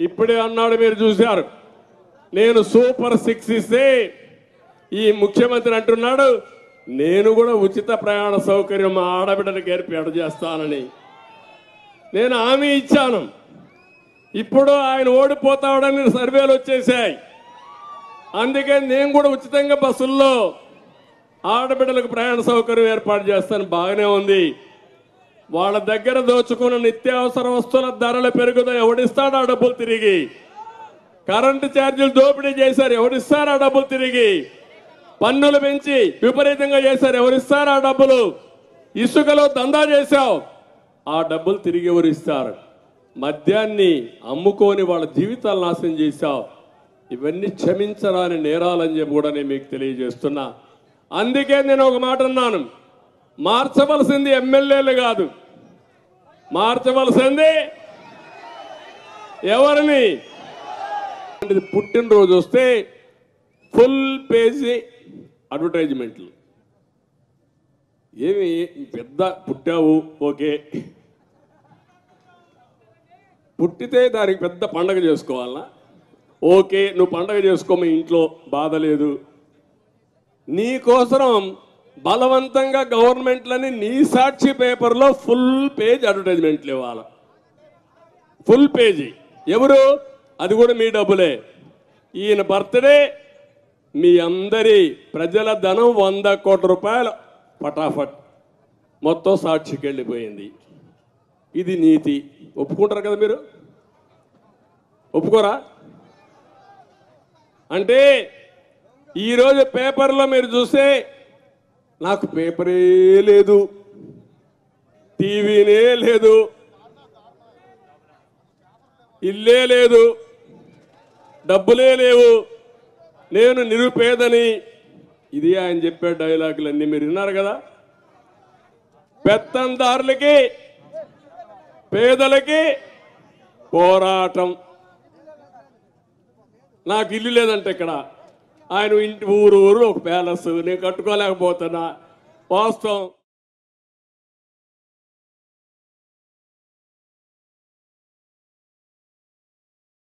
ఇప్పుడే అన్నాడు, మీరు చూశారు. నేను సూపర్ 6 ఇస్తే ఈ ముఖ్యమంత్రి అంటున్నాడు నేను కూడా ఉచిత ప్రయాణ సౌకర్యం మా ఆడబిడ్డలకు ఏర్పాటు చేస్తానని. నేను హామీ ఇచ్చాను. ఇప్పుడు ఆయన ఓడిపోతాడని సర్వేలు వచ్చేసాయి. అందుకే నేను కూడా ఉచితంగా బస్సుల్లో ఆడబిడ్డలకు ప్రయాణ సౌకర్యం ఏర్పాటు చేస్తాను. బాగానే ఉంది. వాళ్ళ దగ్గర దోచుకున్న నిత్యావసర వస్తువుల ధరలు పెరుగుతాయి. ఎవడిస్తాడు ఆ డబ్బులు తిరిగి? కరెంటు ఛార్జీలు దోపిడీ చేశారు, ఎవరిస్తారు ఆ డబ్బులు తిరిగి? పన్నులు పెంచి విపరీతంగా చేశారు, ఎవరిస్తారు ఆ డబ్బులు? ఇసుకలో దందా చేశావు, ఆ డబ్బులు తిరిగి ఎవరిస్తారు? మద్యాన్ని అమ్ముకొని వాళ్ళ జీవితాలు నాశనం చేశావు. ఇవన్నీ క్షమించరాని నేరాలని చెప్పి కూడా నేను మీకు తెలియజేస్తున్నా. అందుకే నేను ఒక మాట అన్నాను, మార్చవలసింది ఎమ్మెల్యేలు కాదు, మార్చవలసింది ఎవరిని? పుట్టినరోజు వస్తే ఫుల్ పేజీ అడ్వర్టైజ్మెంట్లు. ఏమి పెద్ద పుట్టావు, ఓకే, పుట్టితే దానికి పెద్ద పండగ చేసుకోవాలనా? ఓకే, నువ్వు పండగ చేసుకో, మీ ఇంట్లో బాధ లేదు. నీకోసం బలవంతంగా గవర్నమెంట్లని నీ సాక్షి పేపర్లో ఫుల్ పేజ్ అడ్వర్టైజ్మెంట్లు ఇవ్వాలి. Full page. ఎవరు? అది కూడా మీ డబ్బులే. ఈయన బర్త్డే మీ అందరి ప్రజల ధనం 100 కోట్ల రూపాయలు పటాఫట్ మొత్తం సాక్షికి వెళ్ళిపోయింది. ఇది నీతి. ఒప్పుకుంటారు కదా మీరు? ఒప్పుకోరా? అంటే ఈరోజు పేపర్లో మీరు చూస్తే నాకు పేపరే లేదు, టీవీనే లేదు, ఇల్లే లేదు, డబ్బులే లేవు, నేను నిరుపేదని. ఇది ఆయన చెప్పే డైలాగులన్నీ మీరు విన్నారు కదా. పెత్తందారులకి పేదలకి పోరాటం. నాకు ఇల్లు లేదంటే ఇక్కడ ఆయన ఇంటి ఊరు ఒక ప్యాలెస్ నేను కట్టుకోలేకపోతున్నా. వాస్తవం.